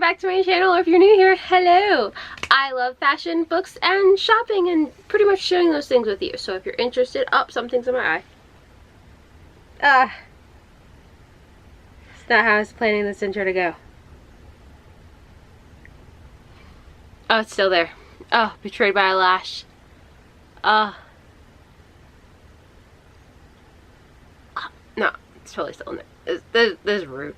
welcome back to my channel. If you're new here, hello. I love fashion, books, and shopping, and pretty much sharing those things with you. So if you're interested, something's in my eye. It's not how I was planning this intro to go. Oh, it's still there. Oh, betrayed by a lash. No, it's totally still in there. This is rude.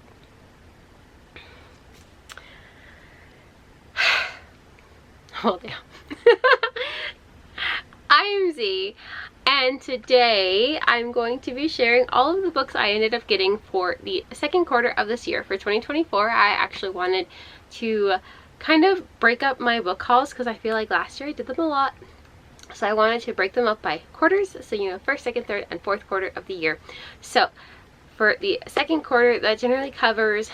Hold down. I'm Z, and today I'm going to be sharing all of the books I ended up getting for the second quarter of this year. For 2024, I actually wanted to kind of break up my book hauls because I feel like last year I did them a lot. So I wanted to break them up by quarters, so you know, first, second, third, and fourth quarter of the year. So for the second quarter, that generally covers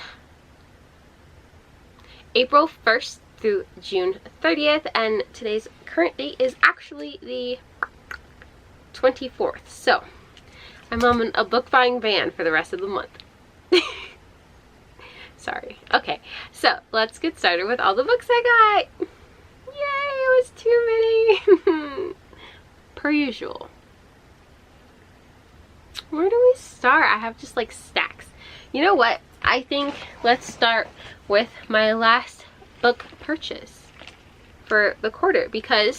April 1st through June 30th, and today's current date is actually the 24th. So I'm on a book buying ban for the rest of the month. Sorry. Okay, so let's get started with all the books I got. Yay, it was too many. Per usual. Where do we start? I have just like stacks. You know what? I think let's start with my last book purchase for the quarter because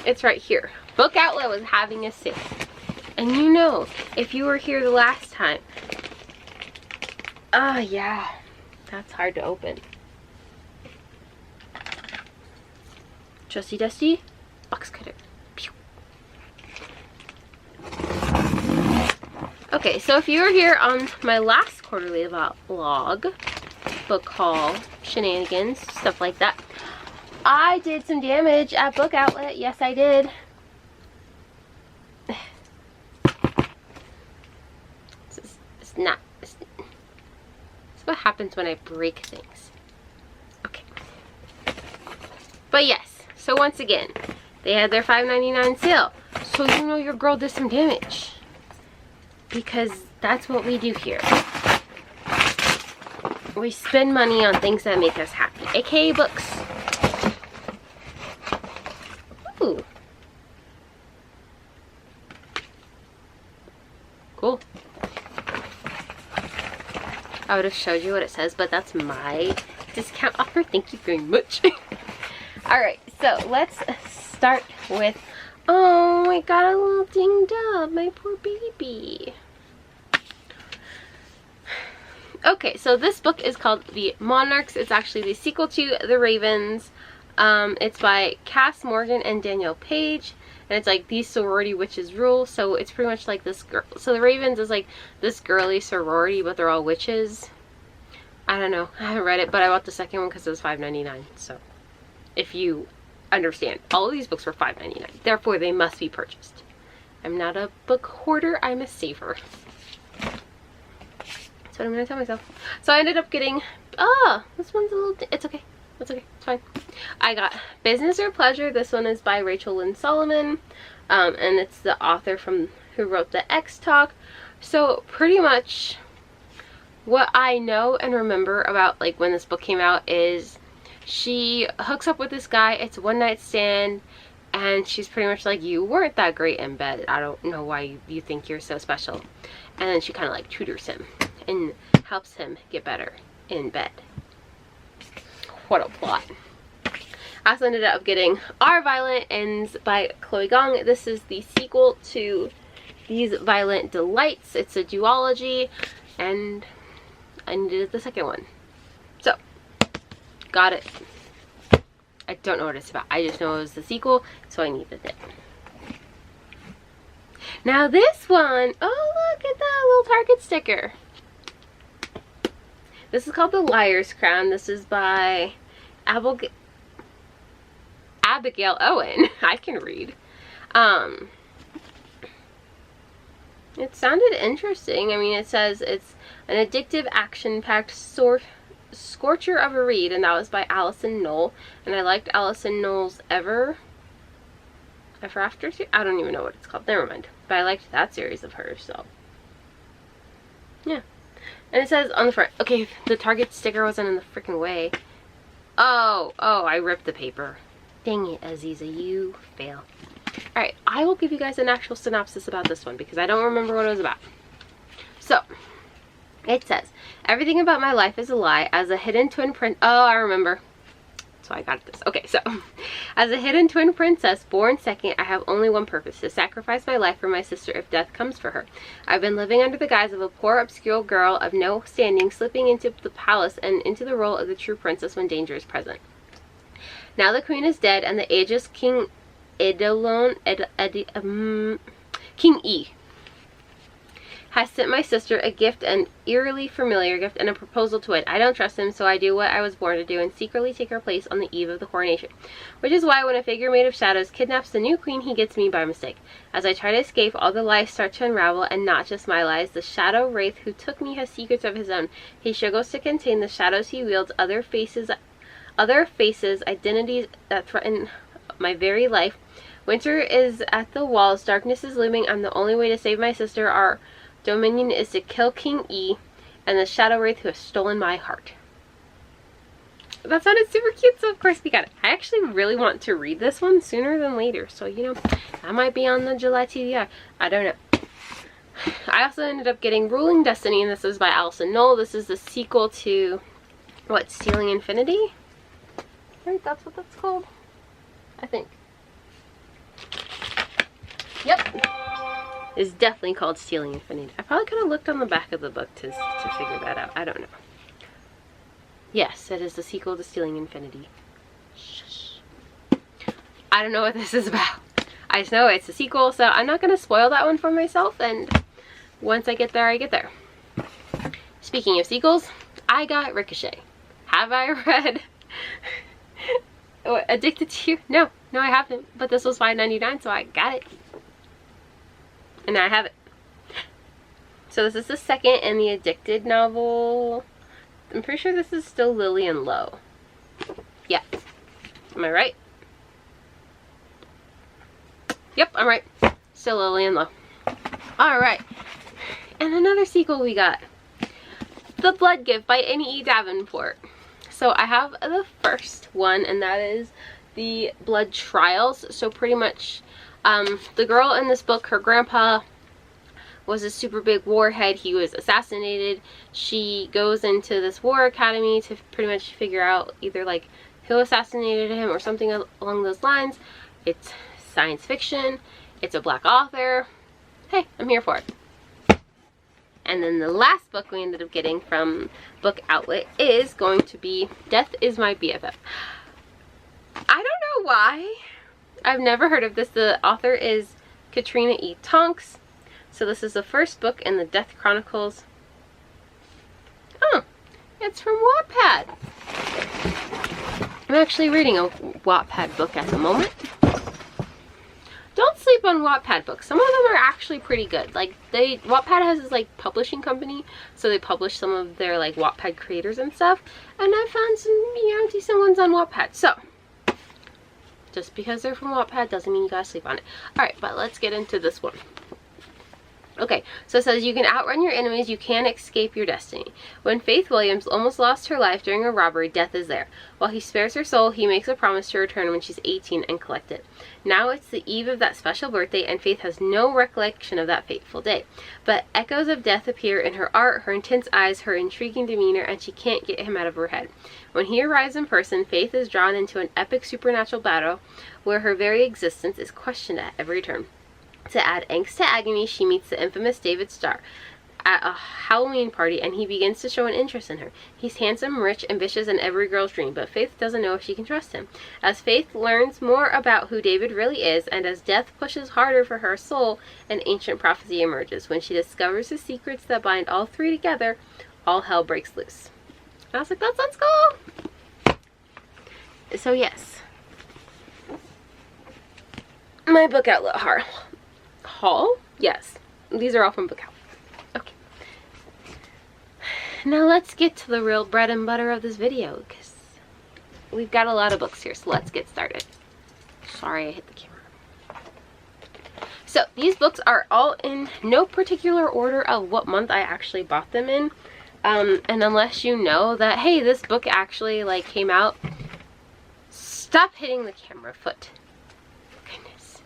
it's right here. Book Outlet was having a sale. And you know, if you were here the last time, yeah, that's hard to open. Trusty dusty box cutter. Pew. Okay, so if you were here on my last quarterly vlog, book haul, shenanigans, stuff like that, I did some damage at Book Outlet. Yes, I did. It's what happens when I break things. Okay. But yes, so once again, they had their $5.99 sale. So you know your girl did some damage. Because that's what we do here. We spend money on things that make us happy, aka books. Ooh. Cool. I would have showed you what it says, but that's my discount offer. Thank you very much. Alright, so let's start with, oh, I got a little dinged up, my poor baby. Okay, so this book is called The Monarchs. It's actually the sequel to The Ravens. It's by Cass Morgan and Danielle Page. And it's like these sorority witches rule. So it's pretty much like this girl. So The Ravens is like this girly sorority, but they're all witches. I don't know. I haven't read it, but I bought the second one because it was $5.99. So if you understand, all of these books were $5.99. Therefore, they must be purchased. I'm not a book hoarder. I'm a saver. That's what I'm going to tell myself. So I ended up getting, this one's a little, it's okay. It's okay. It's fine. I got Business or Pleasure. This one is by Rachel Lynn Solomon. And it's the author who wrote the X Talk. So pretty much what I know and remember about like when this book came out is she hooks up with this guy. It's a one night stand. And she's pretty much like, you weren't that great in bed. I don't know why you think you're so special. And then she kind of like tutors him and helps him get better in bed. What a plot. I also ended up getting Our Violent Ends by Chloe Gong. This is the sequel to These Violent Delights. It's a duology, and I needed the second one. So, got it. I don't know what it's about. I just know it was the sequel, so I needed it. Now this one, oh look at that little Target sticker. This is called The Liar's Crown. This is by Abigail Owen. I can read. It sounded interesting. I mean, it says it's an addictive, action-packed scorcher of a read, and that was by Allison Knoll. And I liked Allison Knoll's Ever After series? I don't even know what it's called. Never mind. But I liked that series of hers, so yeah. And it says on the front, okay, the Target sticker wasn't in the freaking way. Oh, I ripped the paper. Dang it, Aziza, you fail. Alright, I will give you guys an actual synopsis about this one because I don't remember what it was about. So, it says, everything about my life is a lie. As a hidden twin prince... Oh, I remember. So I got this. Okay, so, as a hidden twin princess, born second, I have only one purpose, to sacrifice my life for my sister if death comes for her. I've been living under the guise of a poor, obscure girl of no standing, slipping into the palace and into the role of the true princess when danger is present. Now the queen is dead, and the ageless King King E has sent my sister a gift, an eerily familiar gift, and a proposal to wed. I don't trust him, so I do what I was born to do and secretly take her place on the eve of the coronation. Which is why when a figure made of shadows kidnaps the new queen, he gets me by mistake. As I try to escape, all the lies start to unravel, and not just my lies. The shadow wraith who took me has secrets of his own. He struggles to contain the shadows he wields, other faces, identities that threaten my very life. Winter is at the walls, darkness is looming, and the only way to save my sister, our dominion, is to kill King E and the shadow wraith who has stolen my heart. That sounded super cute, so of course we got it. I actually really want to read this one sooner than later, so you know, I might be on the July TBR. I don't know. I also ended up getting Ruling Destiny, and this is by Alison Knoll. This is the sequel to, what, Stealing Infinity? Right, that's what that's called? I think. Yep. It's definitely called Stealing Infinity. I probably could have looked on the back of the book to figure that out. I don't know. Yes, it is the sequel to Stealing Infinity. Shush. I don't know what this is about. I just know it's a sequel, so I'm not going to spoil that one for myself, and once I get there, I get there. Speaking of sequels, I got Ricochet. Have I read Addicted to You? No, I haven't, but this was $5.99, so I got it. And I have it. So this is the second in the Addicted novel. I'm pretty sure this is still Lillian Lowe. Yeah. Am I right? Yep, I'm right. Still Lillian Lowe. Alright. And another sequel we got. The Blood Gift by Annie E. Davenport. So I have the first one, and that is the Blood Trials. So pretty much the girl in this book, her grandpa was a super big warhead. He was assassinated. She goes into this war academy to pretty much figure out either like who assassinated him or something along those lines. It's science fiction. It's a black author. Hey, I'm here for it. And then the last book we ended up getting from Book Outlet is going to be Death Is My BFF. I don't know why. I've never heard of this. The author is Katrina E. Tonks. So this is the first book in the Death Chronicles. Oh, it's from Wattpad. I'm actually reading a Wattpad book at the moment. Don't sleep on Wattpad books. Some of them are actually pretty good. Like Wattpad has this like publishing company, so they publish some of their like Wattpad creators and stuff. And I found some, you know, decent ones on Wattpad. So just because they're from Wattpad doesn't mean you gotta sleep on it. Alright, but let's get into this one. Okay, so it says, you can outrun your enemies, you can't escape your destiny. When Faith Williams almost lost her life during a robbery, death is there. While he spares her soul, he makes a promise to return when she's 18 and collect it. Now it's the eve of that special birthday, and Faith has no recollection of that fateful day. But echoes of death appear in her art, her intense eyes, her intriguing demeanor, and she can't get him out of her head. When he arrives in person, Faith is drawn into an epic supernatural battle where her very existence is questioned at every turn. To add angst to agony, she meets the infamous David Starr at a Halloween party, and he begins to show an interest in her. He's handsome, rich, ambitious, and every girl's dream, but Faith doesn't know if she can trust him. As Faith learns more about who David really is, and as death pushes harder for her soul, an ancient prophecy emerges. When she discovers the secrets that bind all three together, all hell breaks loose. And I was like, that sounds cool! So yes. My Book Outlet haul? Yes. These are all from Book Outlet. Okay. Now let's get to the real bread and butter of this video, because we've got a lot of books here, so let's get started. Sorry, I hit the camera. So these books are all in no particular order of what month I actually bought them in. And unless you know that, hey, this book actually like came out Stop hitting the camera foot. Goodness.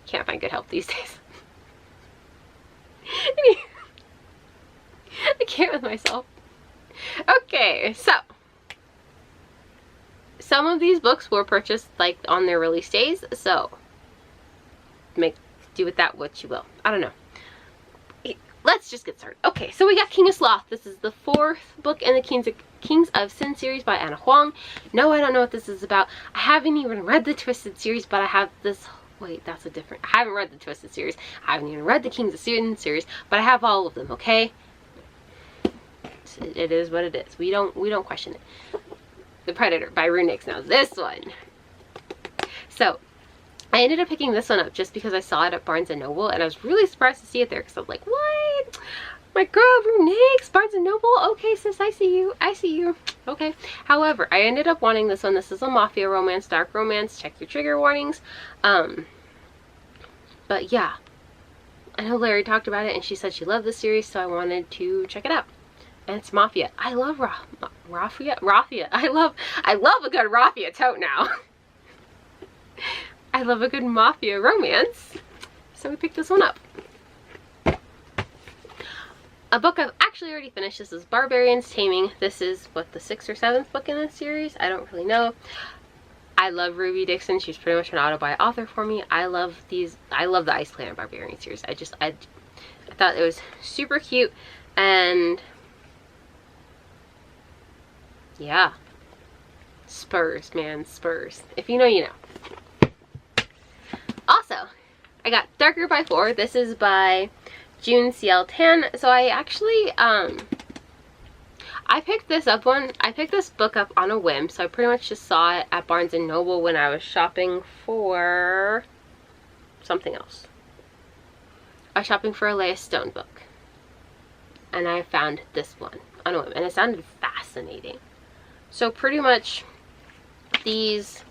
Can't find good help these days. I can't with myself. Okay, so some of these books were purchased like on their release days, so do with that what you will. I don't know. Let's just get started. Okay, so we got King of Sloth. This is the 4th book in the Kings of Sin series by Anna Huang. No, I don't know what this is about. I haven't even read the Twisted series, but I have this. Wait, that's a different. I haven't read the Twisted series. I haven't even read the Kings of Sin series, but I have all of them. Okay. It is what it is. We don't question it. The Predator by Runix. Now this one. So I ended up picking this one up just because I saw it at Barnes & Noble, and I was really surprised to see it there because I was like, what? My girl, Runix, Barnes & Noble? Okay, sis, I see you. I see you. Okay. However, I ended up wanting this one. This is a mafia romance, dark romance. Check your trigger warnings. But yeah. I know Larry talked about it, and she said she loved the series, so I wanted to check it out. And it's mafia. I love raffia. I love a good raffia tote now. I love a good mafia romance. So we picked this one up. A book I've actually already finished. This is Barbarian's Taming. This is, what, the 6th or 7th book in this series? I don't really know. I love Ruby Dixon. She's pretty much an auto-buy author for me. I love these. I love the Ice Planet Barbarian series. I thought it was super cute. And yeah. Spurs, man. Spurs. If you know, you know. Also, I got Darker by 4. This is by June C.L. Tan. So I actually, I picked this book up on a whim. So I pretty much just saw it at Barnes & Noble when I was shopping for something else. I was shopping for a Leah Stone book. And I found this one on a whim. And it sounded fascinating. So pretty much these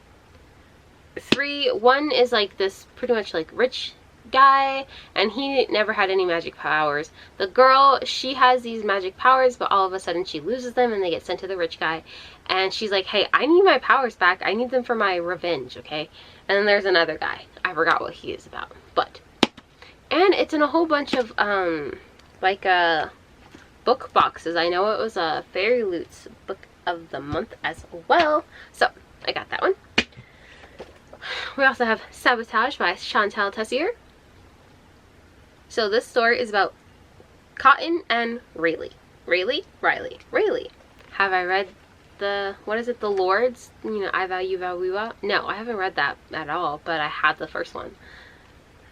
one is like this pretty much like rich guy, and he never had any magic powers. The girl, she has these magic powers, but all of a sudden she loses them and they get sent to the rich guy, and she's like, hey, I need my powers back. I need them for my revenge, okay? And then there's another guy. I forgot what he is about, and it's in a whole bunch of like book boxes. I know it was a Fairy Loots book of the month as well, so I got that one. We also have Sabotage by Chantal Tessier. So this story is about Cotton and Rayleigh. Riley. Have I read the, what is it, The Lords? You know, I Vow, You Vow, We Vow? No, I haven't read that at all, but I have the first one.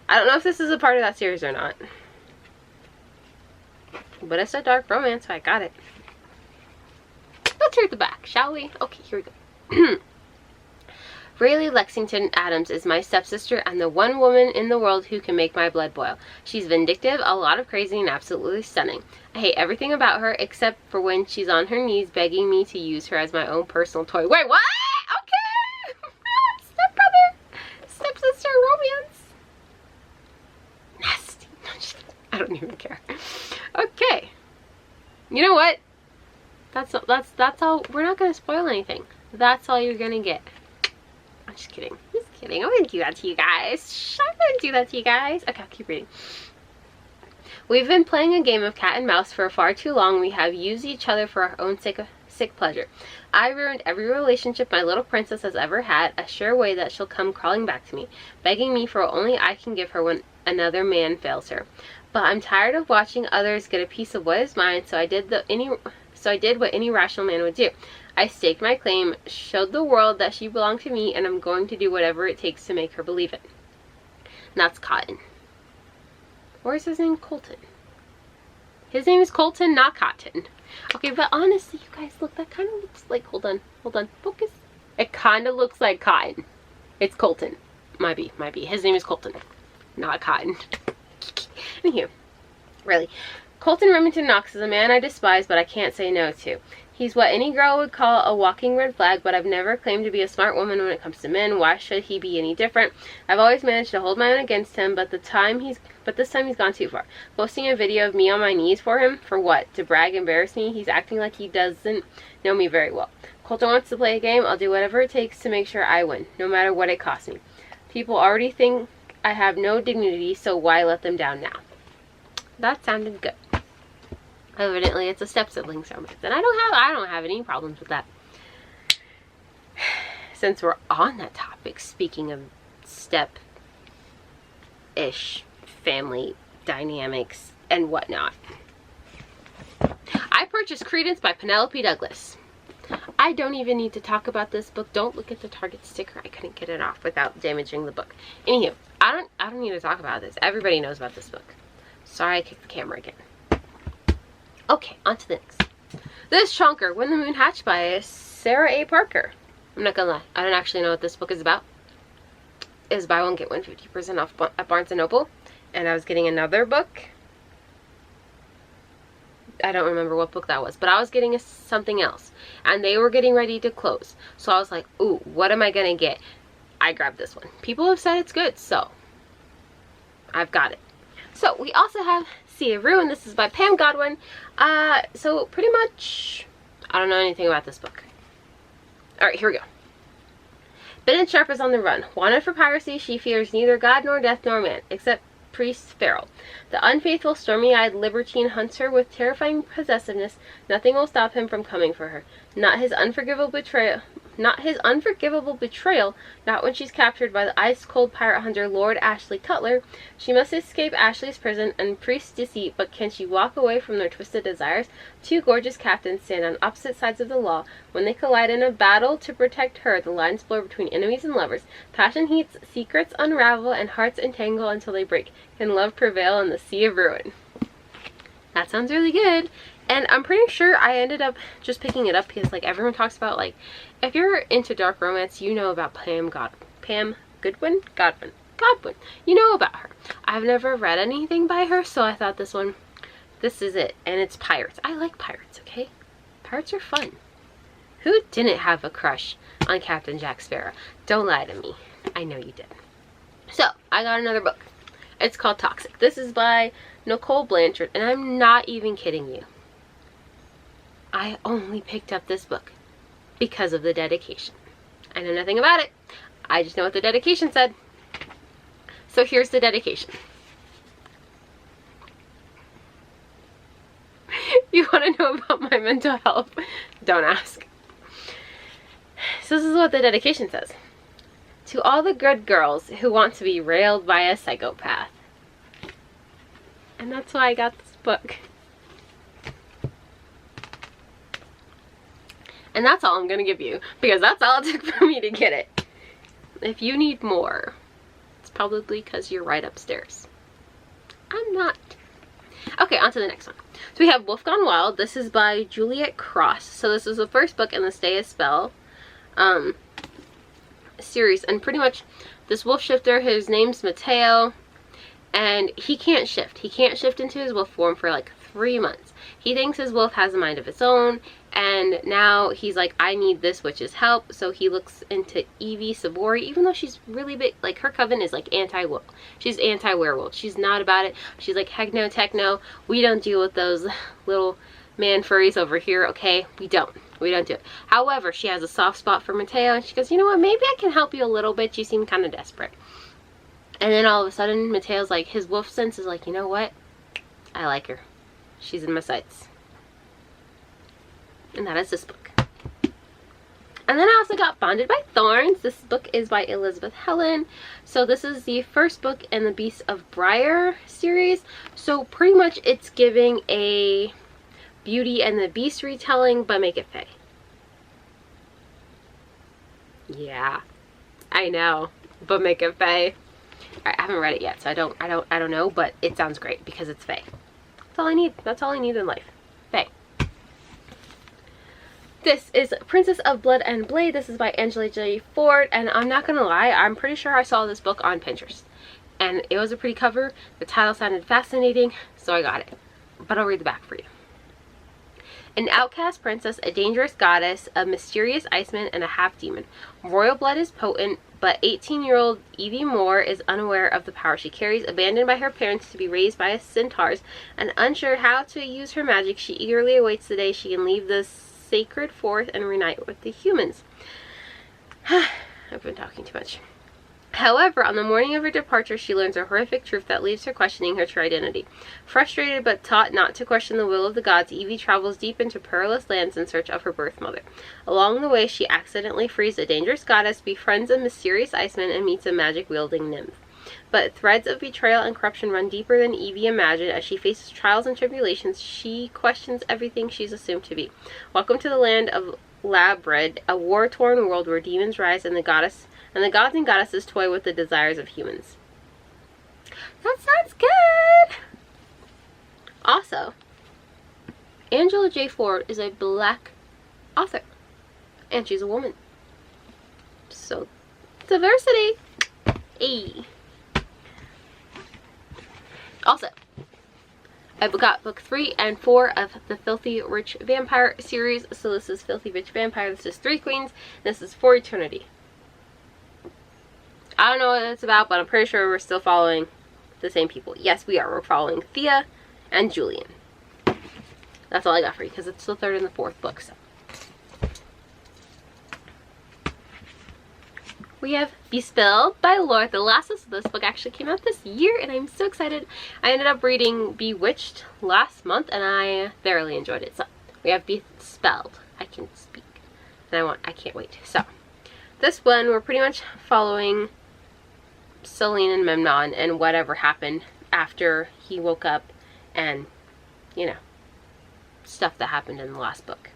I don't know if this is a part of that series or not. But it's a dark romance, so I got it. Let's read the back, shall we? Okay, here we go. Rayleigh Lexington Adams is my stepsister and the one woman in the world who can make my blood boil. She's vindictive, a lot of crazy, and absolutely stunning. I hate everything about her except for when she's on her knees begging me to use her as my own personal toy. Wait, what? Okay! Stepbrother! Stepsister romance! Nasty. I don't even care. Okay. You know what? That's all. We're not going to spoil anything. That's all you're going to get. I'm just kidding. Just kidding. I wouldn't do that to you guys. I wouldn't do that to you guys. Okay, I'll keep reading. We've been playing a game of cat and mouse for far too long. We have used each other for our own sick pleasure. I ruined every relationship my little princess has ever had, a sure way that she'll come crawling back to me, begging me for what only I can give her when another man fails her. But I'm tired of watching others get a piece of what is mine, so I did what any rational man would do. I staked my claim, showed the world that she belonged to me, and I'm going to do whatever it takes to make her believe it. And that's Cotton. Or is his name Colton? His name is Colton, not Cotton. Okay, but honestly, you guys, look, that kind of looks like, hold on, focus. It kind of looks like Cotton. It's Colton. Might be. His name is Colton, not Cotton. Anywho, really. Colton Remington Knox is a man I despise, but I can't say no to. He's what any girl would call a walking red flag, but I've never claimed to be a smart woman when it comes to men. Why should he be any different? I've always managed to hold my own against him, but this time he's gone too far. Posting a video of me on my knees for him? For what? To brag, embarrass me? He's acting like he doesn't know me very well. Colton wants to play a game. I'll do whatever it takes to make sure I win, no matter what it costs me. People already think I have no dignity, so why let them down now? That sounded good. Evidently, it's a step-siblings romance, and I don't have any problems with that. Since we're on that topic, speaking of step-ish family dynamics and whatnot, I purchased Credence by Penelope Douglas. I don't even need to talk about this book. Don't look at the Target sticker. I couldn't get it off without damaging the book. Anywho, I don't need to talk about this. Everybody knows about this book. Sorry, I kicked the camera again. Okay, on to the next. This Chonker, When the Moon Hatched by Sarah A. Parker. I'm not gonna lie, I don't actually know what this book is about. It's buy one, get one 50% off at Barnes & Noble. And I was getting another book. I don't remember what book that was, but I was getting something else. And they were getting ready to close. So I was like, ooh, what am I gonna get? I grabbed this one. People have said it's good, so I've got it. So we also have Sea of Ruin. This is by Pam Godwin. So pretty much, I don't know anything about this book. Alright, here we go. Bennett Sharp is on the run. Wanted for piracy, she fears neither God nor death nor man, except Priest Farrell. The unfaithful, stormy-eyed libertine hunts her with terrifying possessiveness. Nothing will stop him from coming for her. Not his unforgivable betrayal. Not when she's captured by the ice-cold pirate hunter Lord Ashley Cutler. She must escape Ashley's prison and Priest's deceit, but can she walk away from their twisted desires? Two gorgeous captains stand on opposite sides of the law. When they collide in a battle to protect her, the lines blur between enemies and lovers. Passion heats, secrets unravel, and hearts entangle until they break. Can love prevail in the Sea of Ruin? That sounds really good. And I'm pretty sure I ended up just picking it up because, like, everyone talks about, like, if you're into dark romance, you know about Pam Godwin. You know about her. I've never read anything by her, so I thought this is it. And it's pirates. I like pirates, okay? Pirates are fun. Who didn't have a crush on Captain Jack Sparrow? Don't lie to me. I know you did. So, I got another book. It's called Toxic. This is by Nicole Blanchard, and I'm not even kidding you. I only picked up this book because of the dedication. I know nothing about it. I just know what the dedication said. So here's the dedication. You want to know about my mental health? Don't ask. So this is what the dedication says. To all the good girls who want to be railed by a psychopath. And that's why I got this book. And that's all I'm going to give you, because that's all it took for me to get it. If you need more, it's probably because you're right upstairs. I'm not. Okay, on to the next one. So we have Wolf Gone Wild. This is by Juliet Cross. So this is the first book in the Stay a Spell series. And pretty much this wolf shifter, his name's Mateo, and he can't shift. He can't shift into his wolf form for like 3 months. He thinks his wolf has a mind of its own, and now he's like, I need this witch's help. So he looks into Evie Sabori, even though she's really big. Like, her coven is like anti-wolf. She's anti-werewolf. She's not about it. She's like, heck no, tech no. We don't deal with those little man furries over here, okay? We don't do it. However, she has a soft spot for Mateo, and she goes, you know what, maybe I can help you a little bit. You seem kind of desperate. And then all of a sudden, Mateo's like, his wolf sense is like, you know what? I like her. She's in my sights. And that is this book. And then I also got Bonded by Thorns. This book is by Elizabeth Helen. So this is the first book in the Beasts of Briar series. So pretty much it's giving a Beauty and the Beast retelling, but make it fae. Yeah, I know, but make it fae. I haven't read it yet, so I don't know, but it sounds great because it's fae. That's all I need. That's all I need in life. Fae. This is Princess of Blood and Blade. This is by Angela J. Ford, and I'm not gonna lie, I'm pretty sure I saw this book on Pinterest. And it was a pretty cover. The title sounded fascinating, so I got it. but I'll read the back for you. An outcast princess, a dangerous goddess, a mysterious iceman, and a half-demon. Royal blood is potent, but 18-year-old Evie Moore is unaware of the power she carries. Abandoned by her parents to be raised by centaurs and unsure how to use her magic, she eagerly awaits the day she can leave the sacred forest and reunite with the humans. I've been talking too much. However, on the morning of her departure, she learns a horrific truth that leaves her questioning her true identity. Frustrated but taught not to question the will of the gods, Evie travels deep into perilous lands in search of her birth mother. Along the way, she accidentally frees a dangerous goddess, befriends a mysterious iceman, and meets a magic-wielding nymph. But threads of betrayal and corruption run deeper than Evie imagined. As she faces trials and tribulations, she questions everything she's assumed to be. Welcome to the land of Labrid, a war-torn world where demons rise and the gods and goddesses toy with the desires of humans. That sounds good! Also, Angela J. Ford is a black author, and she's a woman. So, diversity! Hey. Also, I've got book 3 and 4 of the Filthy Rich Vampire series. So this is Filthy Rich Vampire, this is 3 Queens, and this is For Eternity. I don't know what it's about, but I'm pretty sure we're still following the same people. Yes, we are. We're following Thea and Julian. That's all I got for you, because it's the 3rd and the 4th book. So. We have Bespelled by Laura Thalassos. So this book actually came out this year, and I'm so excited. I ended up reading Bewitched last month, and I thoroughly enjoyed it. So we have Bespelled. I can speak, and I can't wait. So this one, we're pretty much following Selene and Memnon and whatever happened after he woke up, and you know, stuff that happened in the last book.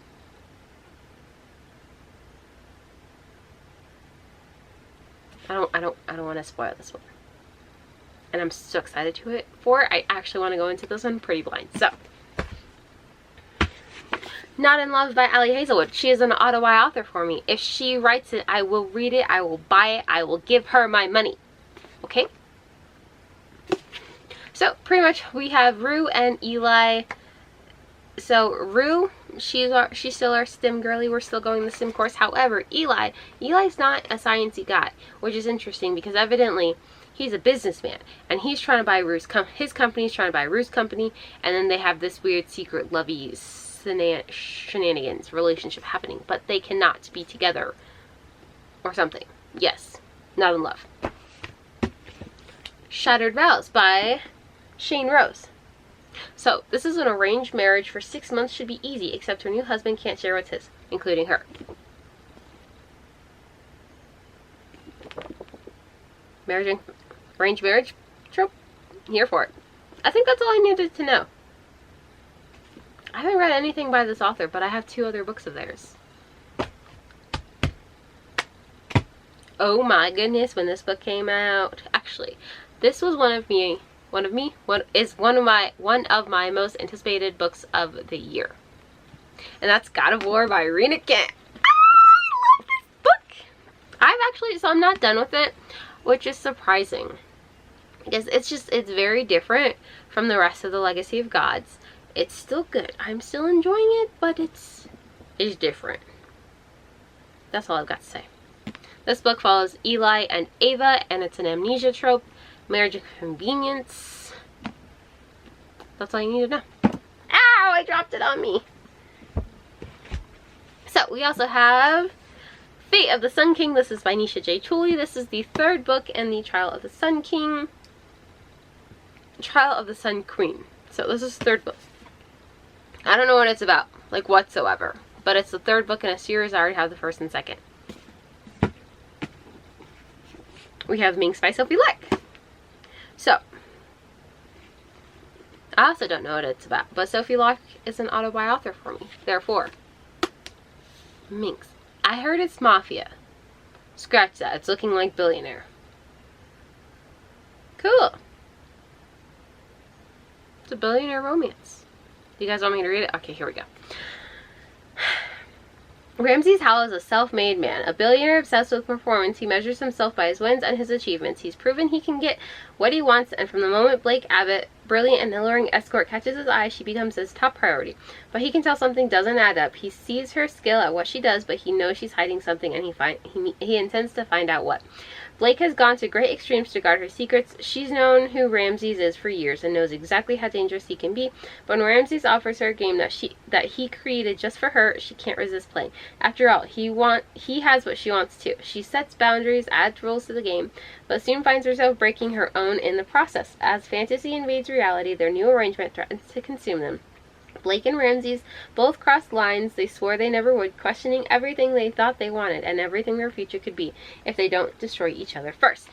I don't want to spoil this one, and I'm so excited for it. I actually want to go into this one pretty blind. So, Not in Love by Ali Hazelwood. She is an awhile author for me. If she writes it, I will read it, I will buy it, I will give her my money. Okay? So, pretty much, we have Rue and Eli. So, Rue, she's still our STEM girly. We're still going the STEM course. However, Eli's not a sciencey guy, which is interesting because evidently he's a businessman, and he's trying to buy his company's trying to buy Rue's company, and then they have this weird secret lovey shenanigans relationship happening, but they cannot be together or something. Yes, Not in Love. Shattered Vows by Shane Rose. So, this is an arranged marriage for 6 months should be easy, except her new husband can't share what's his, including her. Arranged marriage trope? Here for it. I think that's all I needed to know. I haven't read anything by this author, but I have 2 other books of theirs. Oh my goodness, when this book came out. Actually, this was one of my most anticipated books of the year. And that's God of War by Rena Kent. I love this book! So I'm not done with it, which is surprising. Because it's very different from the rest of the Legacy of Gods. It's still good. I'm still enjoying it, but it's different. That's all I've got to say. This book follows Eli and Ava, and it's an amnesia trope. Marriage of convenience. That's all you need to know. Ow! I dropped it on me. So, we also have Fate of the Sun King. This is by Nisha J. Tooley. This is the 3rd book in the Trial of the Sun King. Trial of the Sun Queen. So, this is the 3rd book. I don't know what it's about, like whatsoever. But it's the 3rd book in a series. I already have the 1st and 2nd. We have Minx by Sophie Leck. So, I also don't know what it's about, but Sophie Leck is an auto-buy author for me. Therefore, Minx. I heard it's mafia. Scratch that. It's looking like Billionaire. Cool. It's a billionaire romance. You guys want me to read it? Okay, here we go. Ramses Howell is a self-made man, a billionaire obsessed with performance. He measures himself by his wins and his achievements. He's proven he can get what he wants, and from the moment Blake Abbott, brilliant and alluring escort, catches his eye, she becomes his top priority. But he can tell something doesn't add up. He sees her skill at what she does, but he knows she's hiding something, and he intends to find out what. Blake has gone to great extremes to guard her secrets. She's known who Ramses is for years and knows exactly how dangerous he can be. But when Ramses offers her a game that he created just for her, she can't resist playing. After all, he has what she wants too. She sets boundaries, adds rules to the game, but soon finds herself breaking her own in the process. As fantasy invades reality, their new arrangement threatens to consume them. Blake and Ramses both crossed lines they swore they never would, questioning everything they thought they wanted and everything their future could be if they don't destroy each other first.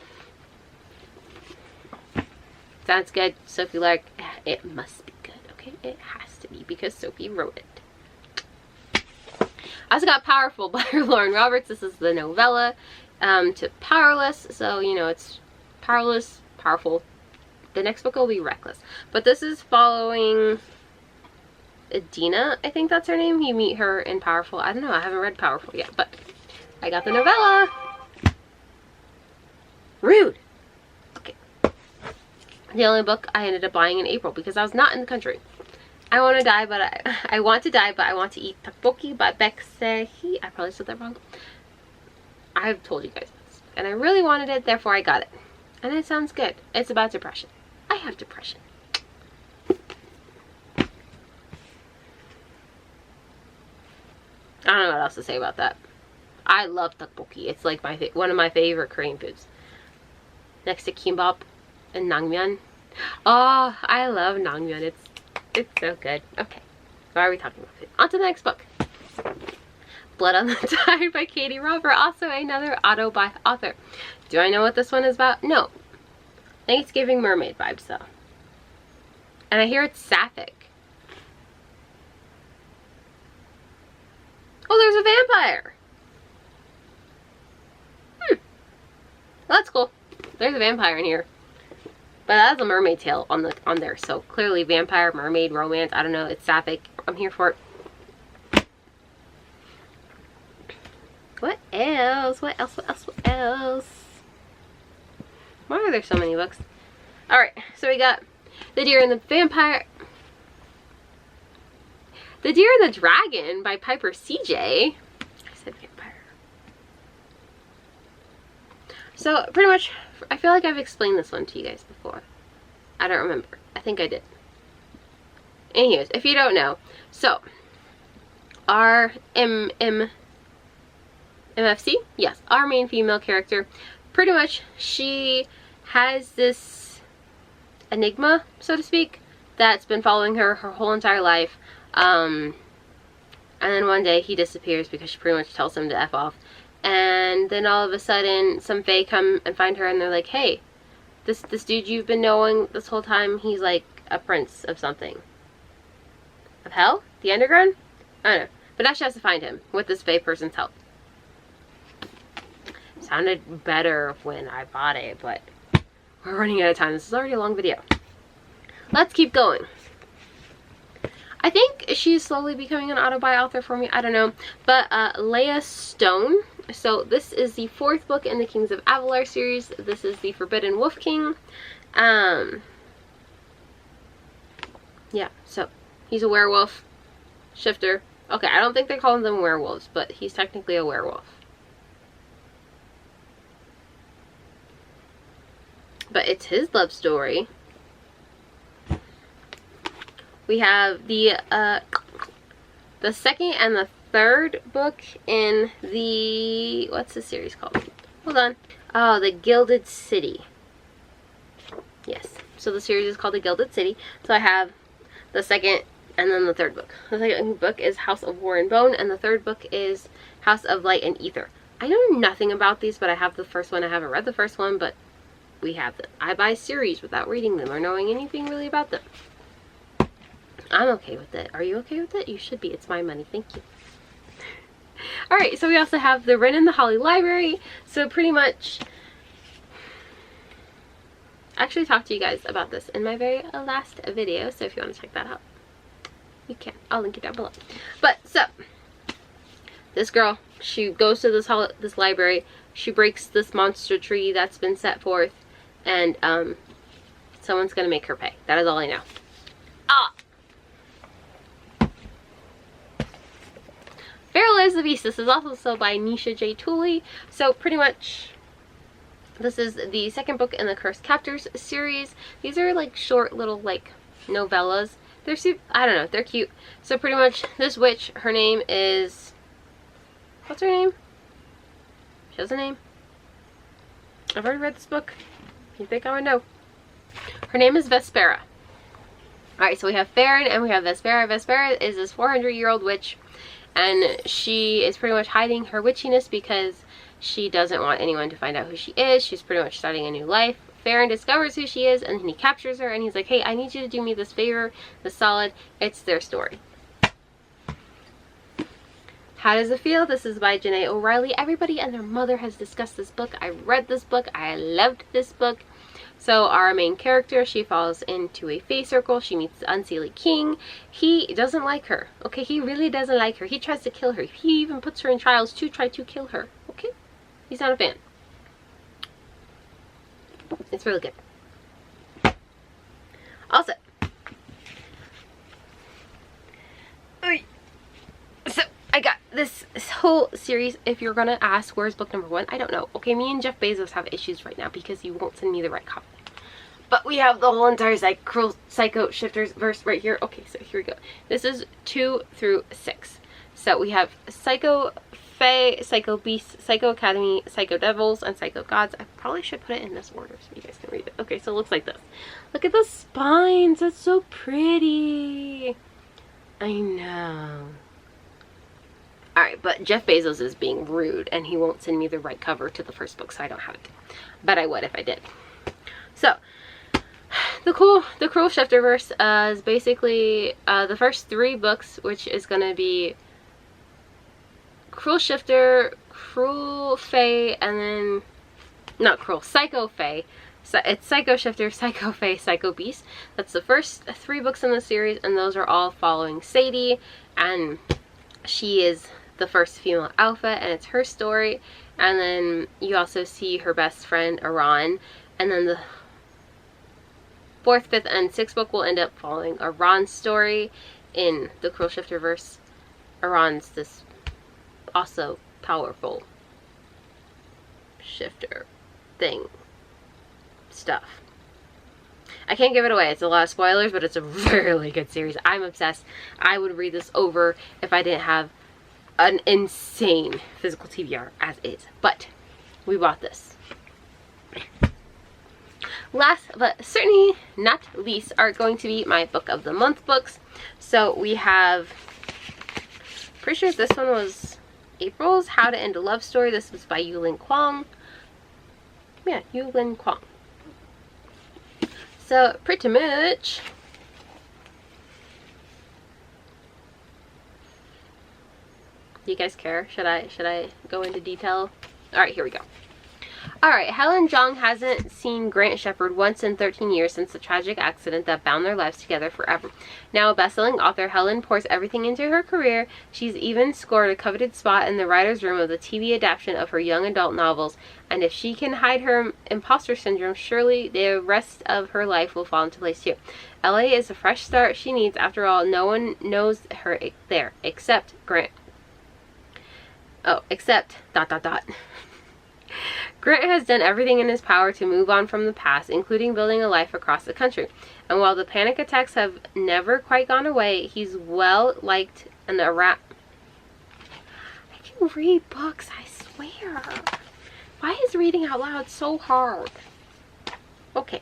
Sounds good, Sophie Lark. It must be good, okay? It has to be because Sophie wrote it. I also got Powerful by Lauren Roberts. This is the novella to Powerless. So, you know, it's Powerless, Powerful. The next book will be Reckless. But this is following Adina, I think that's her name. You meet her in Powerful. I don't know, I haven't read Powerful yet, but I got the novella. Rude. Okay. The only book I ended up buying in April because I was not in the country. I want to die, but I want to die, but I want to eat tteokbokki by Beksehi. I probably said that wrong. I've told you guys this, and I really wanted it, therefore I got it. And it sounds good. It's about depression. I have depression. I don't know what else to say about that. I love tteokbokki. It's like one of my favorite Korean foods. Next to kimbap and naengmyeon. Oh, I love naengmyeon. It's so good. Okay, why are we talking about food? On to the next book. Blood on the Tide by Katie Robert. Also another auto by author. Do I know what this one is about? No. I think it's giving mermaid vibes though. And I hear it's sapphic. Oh, there's a vampire. Well, that's cool. There's a vampire in here. But that's a mermaid tale on there. So clearly vampire, mermaid, romance. I don't know. It's sapphic. I'm here for it. What else? What else? What else? What else? Why are there so many books? Alright, so we got The Deer and the Vampire. The Deer and the Dragon by Piper CJ. I said vampire. So, pretty much, I feel like I've explained this one to you guys before. I don't remember. I think I did. Anyways, if you don't know. So, our MFC? Yes, our main female character. Pretty much, she has this enigma, so to speak, that's been following her whole entire life. And then one day he disappears because she pretty much tells him to F off. And then all of a sudden some fae come and find her and they're like, hey, this dude you've been knowing this whole time, he's like a prince of something. Of hell? The underground? I don't know. But now she has to find him with this fae person's help. Sounded better when I bought it, but we're running out of time. This is already a long video. Let's keep going. I think she's slowly becoming an auto-buy author for me. I don't know. But Leah Stone. So this is the 4th book in the Kings of Avalar series. This is the Forbidden Wolf King. Yeah, so he's a werewolf. Shifter. Okay, I don't think they call them werewolves, but he's technically a werewolf. But it's his love story. We have the 2nd and the 3rd book in the, what's the series called? Hold on. Oh, the Gilded City. Yes. So the series is called the Gilded City. So I have the 2nd and then the 3rd book. The 2nd book is House of War and Bone, and the 3rd book is House of Light and Ether. I know nothing about these, but I have the first one. I haven't read the first one, but we have them. I buy series without reading them or knowing anything really about them. I'm okay with it. Are you okay with it? You should be. It's my money. Thank you. Alright, so we also have the Wren and the Holly Library. So pretty much, I actually talked to you guys about this in my very last video. So if you want to check that out, you can. I'll link it down below. But, so, This girl, she goes to this library, she breaks this monster tree that's been set forth, and someone's gonna make her pay. That is all I know. Ah! Feral is the Beast. This is also by Nisha J. Tooley. So pretty much, this is the second book in the Cursed Captors series. These are like short little like novellas. They're I don't know, they're cute. So pretty much this witch, her name is, what's her name? She has a name. I've already read this book. You think I would know? Her name is Vespera. Alright, so we have Farron and we have Vespera. Vespera is this 400-year-old witch, and she is pretty much hiding her witchiness because she doesn't want anyone to find out who she is. She's pretty much starting a new life. Farron discovers who she is, and then he captures her, and he's like, hey, I need you to do me this favor, this solid. It's their story. How does it feel? This is by Janae O'Reilly. Everybody and their mother has discussed this book. I read this book. I loved this book. So our main character, she falls into a fae circle. She meets the Unseelie King. He doesn't like her. Okay, he really doesn't like her. He tries to kill her. He even puts her in trials to try to kill her. Okay, he's not a fan. It's really good. Also, so I got this whole series. If you're gonna ask where's book number 1, I don't know. Okay, me and Jeff Bezos have issues right now because you won't send me the right copy. But we have the whole entire Psycho Shifters verse right here. Okay, so here we go. This is 2 through 6. So we have Psycho Fae, Psycho Beasts, Psycho Academy, Psycho Devils, and Psycho Gods. I probably should put it in this order so you guys can read it. Okay, so it looks like this. Look at the spines. That's so pretty. I know. Alright, but Jeff Bezos is being rude and he won't send me the right cover to the first book, so I don't have it. But I would if I did. So, the Cruel Shifterverse is basically the first 3 books, which is going to be Cruel Shifter, Cruel Fae, and then, not Cruel, Psycho Fae. So it's Psycho Shifter, Psycho Fae, Psycho Beast. That's the first 3 books in the series, and those are all following Sadie, and she is the first female alpha, and it's her story. And then you also see her best friend Aran, and then the 4th, 5th, and 6th book will end up following Aran's story in the Cruel Shifterverse. Aran's this also powerful shifter thing stuff. I can't give it away. It's a lot of spoilers, but it's a really good series. I'm obsessed. I would read this over if I didn't have an insane physical TBR as is. But we bought this. Last but certainly not least are going to be my book of the month books. So we have, pretty sure this one was April's, How to End a Love Story. This was by Yulin Kwong. Yeah, Yulin Kwong. So pretty much, do you guys care? Should I go into detail? Alright, here we go. Alright, Helen Jong hasn't seen Grant Shepard once in 13 years since the tragic accident that bound their lives together forever. Now a best-selling author, Helen pours everything into her career. She's even scored a coveted spot in the writer's room of the TV adaptation of her young adult novels. And if she can hide her imposter syndrome, surely the rest of her life will fall into place too. LA is the fresh start she needs. After all, no one knows her there except Grant. Oh, except ... Grant has done everything in his power to move on from the past, including building a life across the country. And while the panic attacks have never quite gone away, he's well liked and I can read books, I swear. Why is reading out loud so hard? Okay.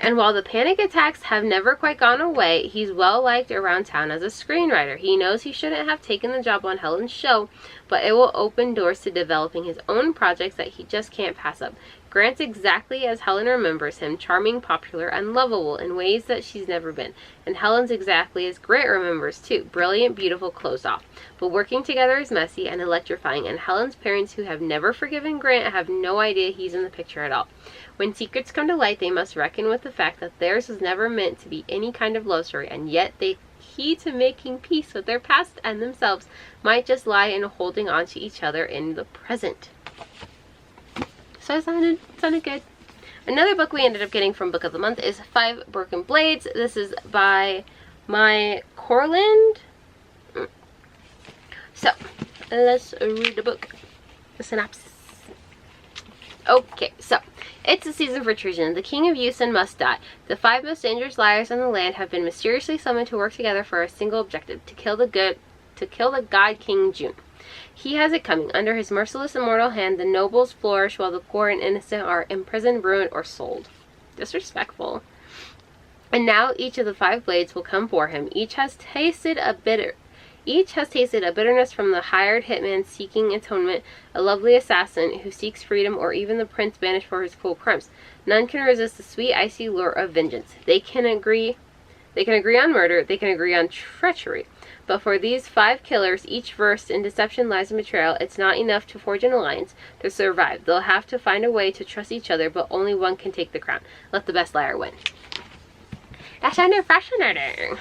And while the panic attacks have never quite gone away, he's well liked around town as a screenwriter. He knows he shouldn't have taken the job on Helen's show, but it will open doors to developing his own projects that he just can't pass up. Grant's exactly as Helen remembers him, charming, popular, and lovable in ways that she's never been. And Helen's exactly as Grant remembers too, brilliant, beautiful, closed off. But working together is messy and electrifying, and Helen's parents, who have never forgiven Grant, have no idea he's in the picture at all. When secrets come to light, they must reckon with the fact that theirs was never meant to be any kind of love story, and yet they key to making peace with their past and themselves might just lie in holding on to each other in the present. So it sounded good. Another book we ended up getting from Book of the Month is 5 Broken Blades. This is by my Corland. So, let's read the book. The synopsis. Okay, so it's the season for treason. The king of Yusen must die. The 5 most dangerous liars in the land have been mysteriously summoned to work together for a single objective: to kill the god King Jun. He has it coming. Under his merciless immortal hand, the nobles flourish while the poor and innocent are imprisoned, ruined, or sold. Disrespectful. And now each of the 5 blades will come for him. Each has tasted a bitterness from the hired hitman seeking atonement, a lovely assassin who seeks freedom, or even the prince banished for his cruel crimes. None can resist the sweet, icy lure of vengeance. They can agree on murder, they can agree on treachery. But for these 5 killers, each versed in deception, lies, and betrayal, it's not enough to forge an alliance to survive. They'll have to find a way to trust each other, but only one can take the crown. Let the best liar win. That sounded fascinating.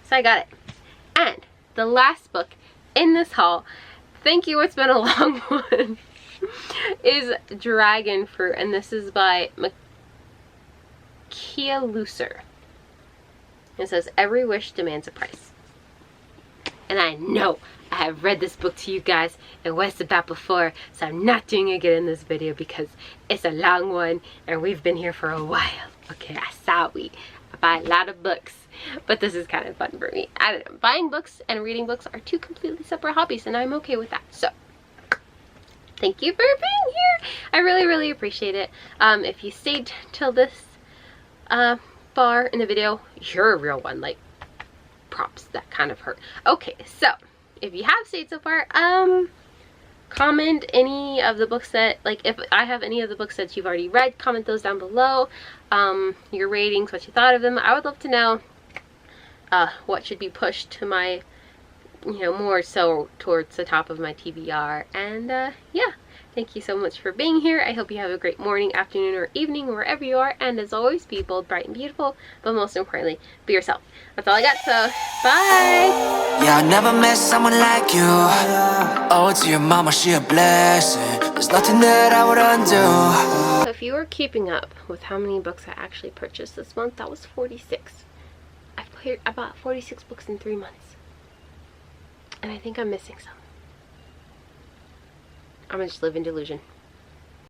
So I got it. And the last book in this haul, thank you, it's been a long one, is Dragon Fruit, and this is by Makia Lucer. It says, every wish demands a price. And I know I have read this book to you guys and what it's about before, so I'm not doing it again in this video because it's a long one and we've been here for a while. Okay, I buy a lot of books, but this is kind of fun for me. I don't know, buying books and reading books are 2 completely separate hobbies, and I'm okay with that. So thank you for being here. I really appreciate it. If you stayed till this far in the video, you're a real one. Like, props, that kind of hurt. Okay, so if you have stayed so far, comment any of the books that, like, if I have any of the books that you've already read, comment those down below. Your ratings, what you thought of them. I would love to know what should be pushed to my, more so towards the top of my TBR. And yeah, thank you so much for being here. I hope you have a great morning, afternoon, or evening, wherever you are. And as always, be bold, bright, and beautiful, but most importantly, be yourself. That's all I got, so bye! Yeah, I never met someone like you. Oh, to your mama, she a blessing. There's nothing that I would undo. So if you were keeping up with how many books I actually purchased this month, that was 46. I bought 46 books in 3 months. And I think I'm missing some. I'm gonna just live in delusion.